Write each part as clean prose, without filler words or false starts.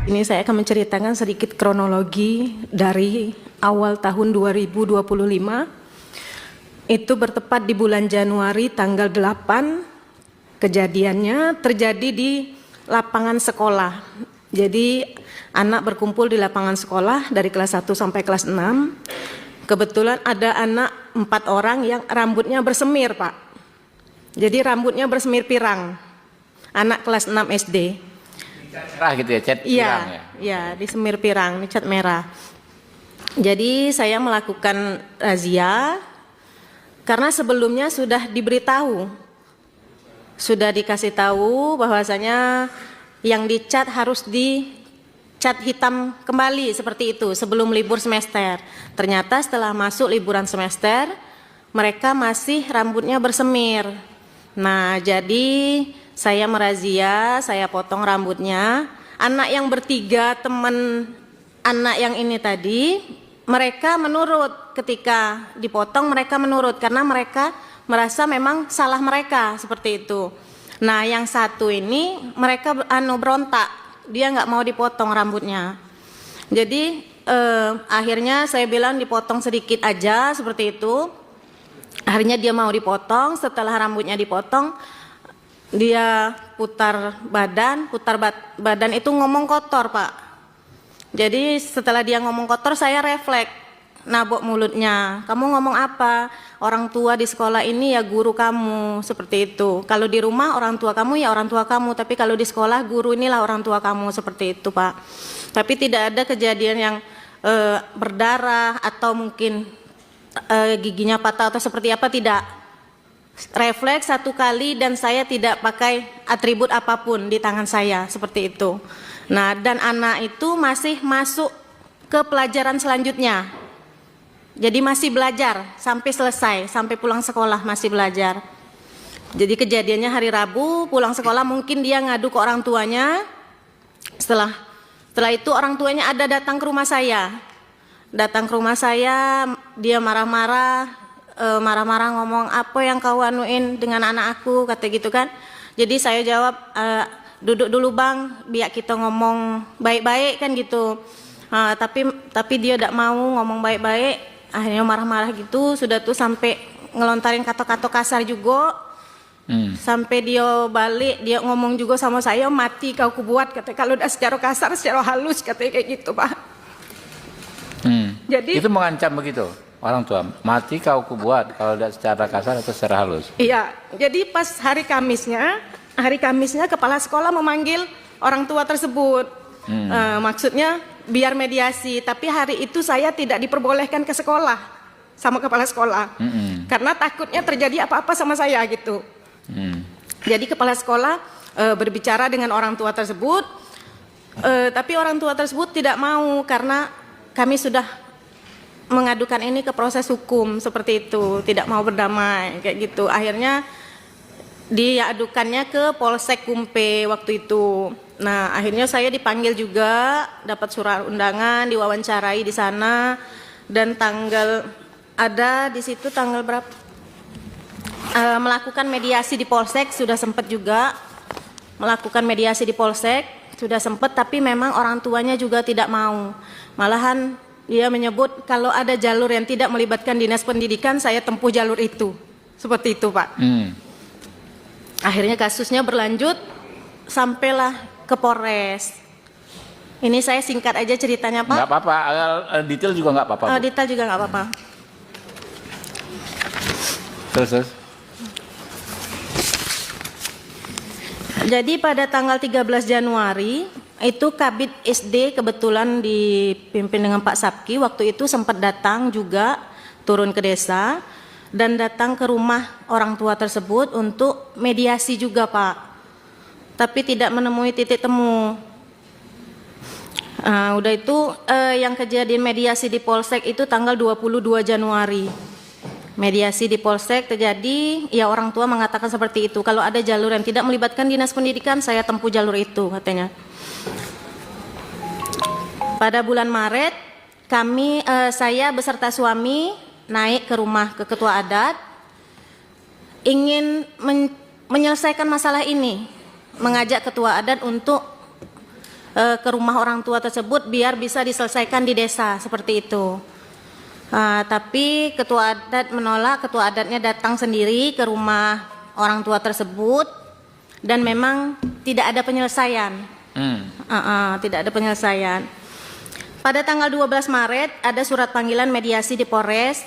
Ini saya akan menceritakan sedikit kronologi dari awal tahun 2025. Itu bertepat di bulan Januari tanggal 8. Kejadiannya terjadi di lapangan sekolah. Jadi anak berkumpul di lapangan sekolah dari kelas 1 sampai kelas 6. Kebetulan ada anak 4 orang yang rambutnya bersemir, Pak. Jadi rambutnya bersemir pirang. Anak kelas 6 SD. Merah gitu ya, cat pirang ya? Iya, di semir pirang, ini cat merah. Jadi saya melakukan razia karena sebelumnya sudah diberitahu, sudah dikasih tahu bahwasanya yang dicat harus dicat hitam kembali seperti itu sebelum libur semester. Ternyata setelah masuk liburan semester, mereka masih rambutnya bersemir. Nah, jadi saya merazia, saya potong rambutnya. Anak yang bertiga, teman anak yang ini tadi, mereka menurut ketika dipotong, mereka menurut karena mereka merasa memang salah mereka seperti itu. Nah, yang satu ini mereka berontak, dia nggak mau dipotong rambutnya. Jadi akhirnya saya bilang dipotong sedikit aja seperti itu. Akhirnya dia mau dipotong. Setelah rambutnya dipotong, dia putar badan itu ngomong kotor, Pak. Jadi setelah dia ngomong kotor, saya refleks, nabok mulutnya. Kamu ngomong apa? Orang tua di sekolah ini ya guru kamu, seperti itu. Kalau di rumah orang tua kamu ya orang tua kamu, tapi kalau di sekolah guru inilah orang tua kamu, seperti itu, Pak. Tapi tidak ada kejadian yang berdarah atau mungkin giginya patah atau seperti apa, tidak. Refleks satu kali dan saya tidak pakai atribut apapun di tangan saya, seperti itu. Nah, dan anak itu masih masuk ke pelajaran selanjutnya. Jadi masih belajar sampai selesai, sampai pulang sekolah masih belajar. Jadi kejadiannya hari Rabu, pulang sekolah mungkin dia ngadu ke orang tuanya. Setelah itu orang tuanya ada datang ke rumah saya. Datang ke rumah saya, dia marah-marah ngomong, apa yang kau anuin dengan anak aku, kata gitu kan. Jadi saya jawab, duduk dulu bang, biar kita ngomong baik-baik kan gitu. Tapi dia tidak mau ngomong baik-baik, akhirnya marah-marah gitu. Sudah tuh sampai ngelontarin kata-kata kasar juga. Sampai dia balik, dia ngomong juga sama saya, mati kau kubuat, kata. Kalau udah secara kasar, secara halus, katanya kayak gitu, Pak. Jadi itu mengancam begitu orang tua, mati kau kubuat, kalau tidak secara kasar atau secara halus. Iya, jadi pas hari Kamisnya kepala sekolah memanggil orang tua tersebut. Maksudnya biar mediasi, tapi hari itu saya tidak diperbolehkan ke sekolah sama kepala sekolah. Karena takutnya terjadi apa-apa sama saya gitu. Jadi kepala sekolah berbicara dengan orang tua tersebut, tapi orang tua tersebut tidak mau karena kami sudah mengadukan ini ke proses hukum, seperti itu, tidak mau berdamai kayak gitu. Akhirnya dia adukannya ke Polsek Kumpe waktu itu. Nah, akhirnya saya dipanggil juga, dapat surat undangan, diwawancarai di sana, dan tanggal ada di situ tanggal berapa? Melakukan mediasi di Polsek, sudah sempat juga melakukan mediasi di Polsek, sudah sempat, tapi memang orang tuanya juga tidak mau. Malahan dia menyebut kalau ada jalur yang tidak melibatkan dinas pendidikan, saya tempuh jalur itu. Seperti itu, Pak. Akhirnya kasusnya berlanjut, sampailah ke Polres. Ini saya singkat aja ceritanya, Pak. Nggak apa-apa, detail juga nggak apa-apa. Detail juga nggak apa-apa. Terus. Jadi pada tanggal 13 Januari, itu Kabid SD kebetulan dipimpin dengan Pak Sabki, waktu itu sempat datang juga, turun ke desa, dan datang ke rumah orang tua tersebut untuk mediasi juga, Pak. Tapi tidak menemui titik temu. Udah itu yang kejadian mediasi di Polsek itu tanggal 22 Januari. Mediasi di Polsek terjadi, ya orang tua mengatakan seperti itu. Kalau ada jalur yang tidak melibatkan dinas pendidikan, saya tempuh jalur itu, katanya. Pada bulan Maret, saya beserta suami naik ke rumah ke ketua adat, ingin menyelesaikan masalah ini, mengajak ketua adat untuk ke rumah orang tua tersebut biar bisa diselesaikan di desa seperti itu. Tapi ketua adat menolak, ketua adatnya datang sendiri ke rumah orang tua tersebut dan memang tidak ada penyelesaian. Tidak ada penyelesaian. Pada tanggal 12 Maret ada surat panggilan mediasi di Polres,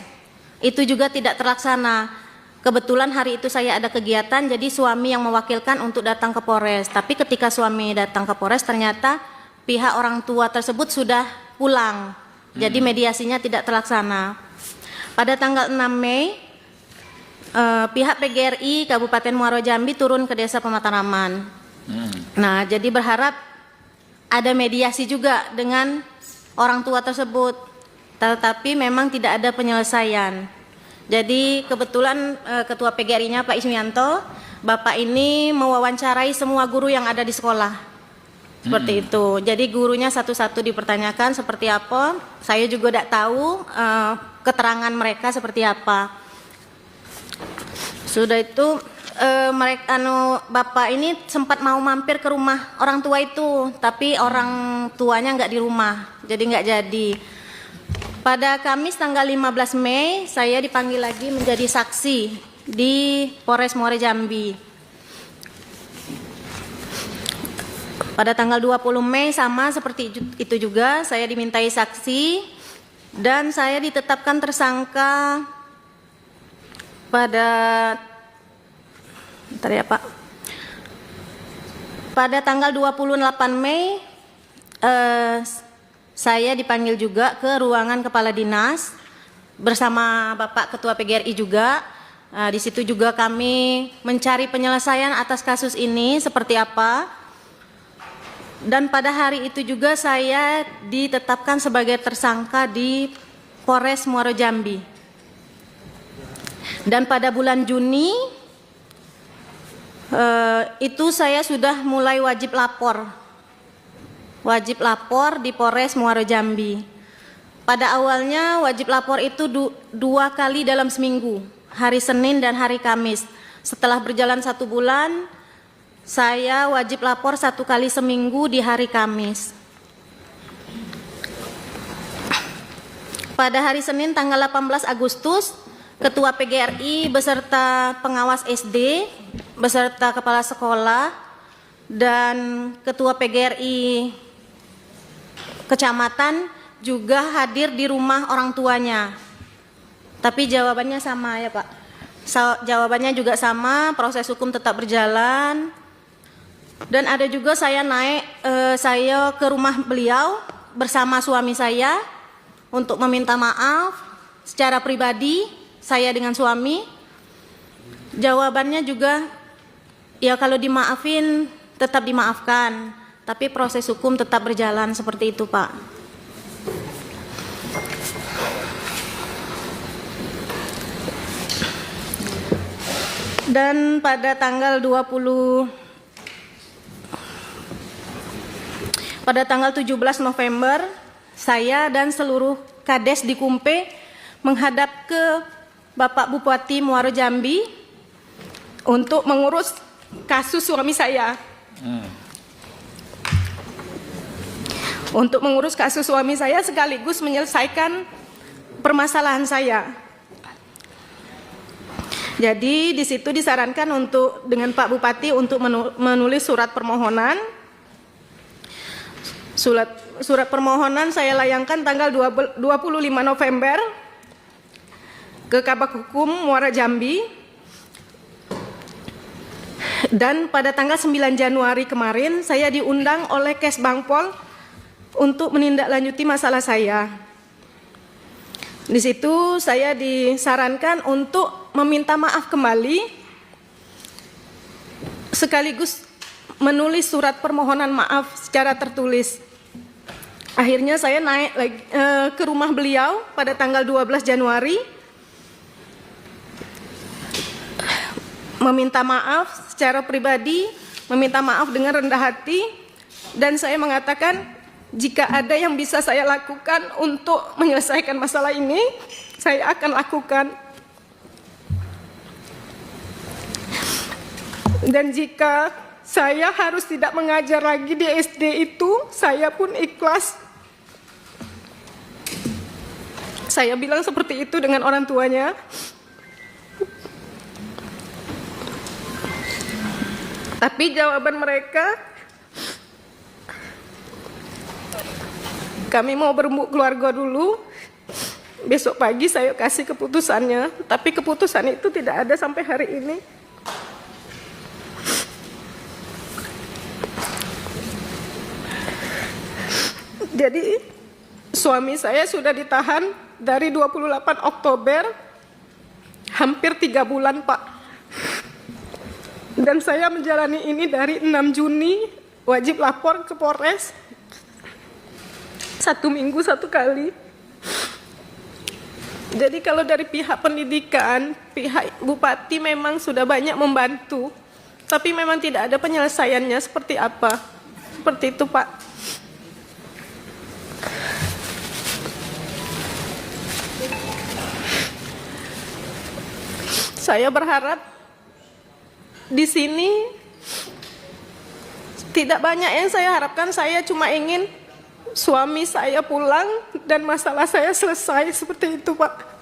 itu juga tidak terlaksana. Kebetulan hari itu saya ada kegiatan, jadi suami yang mewakilkan untuk datang ke Polres. Tapi ketika suami datang ke Polres ternyata pihak orang tua tersebut sudah pulang. Jadi mediasinya tidak terlaksana. Pada tanggal 6 Mei, pihak PGRI Kabupaten Muaro Jambi turun ke Desa Pemataraman. Nah, jadi berharap ada mediasi juga dengan orang tua tersebut, tetapi memang tidak ada penyelesaian. Jadi kebetulan Ketua PGRI-nya Pak Ismianto, Bapak ini mewawancarai semua guru yang ada di sekolah. Seperti itu. Jadi gurunya satu-satu dipertanyakan seperti apa. Saya juga tidak tahu keterangan mereka seperti apa. Sudah itu mereka Bapak ini sempat mau mampir ke rumah orang tua itu, tapi orang tuanya nggak di rumah, jadi nggak jadi. Pada Kamis tanggal 15 Mei saya dipanggil lagi menjadi saksi di Polres Muaro Jambi. Pada tanggal 20 Mei sama seperti itu juga saya dimintai saksi dan saya ditetapkan tersangka pada pada tanggal 28 Mei saya dipanggil juga ke ruangan kepala dinas bersama Bapak Ketua PGRI juga. Di situ juga kami mencari penyelesaian atas kasus ini seperti apa. Dan pada hari itu juga saya ditetapkan sebagai tersangka di Polres Muaro Jambi. Dan pada bulan Juni itu saya sudah mulai wajib lapor di Polres Muaro Jambi. Pada awalnya wajib lapor itu 2 kali dalam seminggu, hari Senin dan hari Kamis. Setelah berjalan 1 bulan, saya wajib lapor 1 kali seminggu di hari Kamis. Pada hari Senin tanggal 18 Agustus, Ketua PGRI beserta pengawas SD, beserta kepala sekolah, dan Ketua PGRI Kecamatan juga hadir di rumah orang tuanya. Tapi jawabannya sama ya Pak. Jawabannya juga sama, proses hukum tetap berjalan. Dan ada juga saya saya ke rumah beliau bersama suami saya untuk meminta maaf secara pribadi, saya dengan suami. Jawabannya juga, ya kalau dimaafin tetap dimaafkan, tapi proses hukum tetap berjalan seperti itu Pak. Dan pada tanggal 17 November, saya dan seluruh Kades di Kumpe menghadap ke Bapak Bupati Muaro Jambi untuk mengurus kasus suami saya. Untuk mengurus kasus suami saya sekaligus menyelesaikan permasalahan saya. Jadi di situ disarankan untuk dengan Pak Bupati untuk menulis surat permohonan. Surat permohonan saya layangkan tanggal 25 November ke Kabak Hukum Muaro Jambi. Dan pada tanggal 9 Januari kemarin saya diundang oleh Kesbangpol untuk menindaklanjuti masalah saya. Di situ saya disarankan untuk meminta maaf kembali sekaligus menulis surat permohonan maaf secara tertulis. Akhirnya saya naik lagi ke rumah beliau pada tanggal 12 Januari meminta maaf secara pribadi, meminta maaf dengan rendah hati, dan saya mengatakan jika ada yang bisa saya lakukan untuk menyelesaikan masalah ini, saya akan lakukan. Dan jika saya harus tidak mengajar lagi di SD itu, saya pun ikhlas. Saya bilang seperti itu dengan orang tuanya. Tapi jawaban mereka, kami mau berkeluarga dulu, besok pagi saya kasih keputusannya. Tapi keputusan itu tidak ada sampai hari ini. Jadi suami saya sudah ditahan dari 28 Oktober, hampir 3 bulan Pak. Dan saya menjalani ini dari 6 Juni, wajib lapor ke Polres. 1 minggu 1 kali. Jadi kalau dari pihak pendidikan, pihak Bupati memang sudah banyak membantu. Tapi memang tidak ada penyelesaiannya seperti apa. Seperti itu Pak. Saya berharap di sini tidak banyak yang saya harapkan. Saya cuma ingin suami saya pulang dan masalah saya selesai, seperti itu Pak.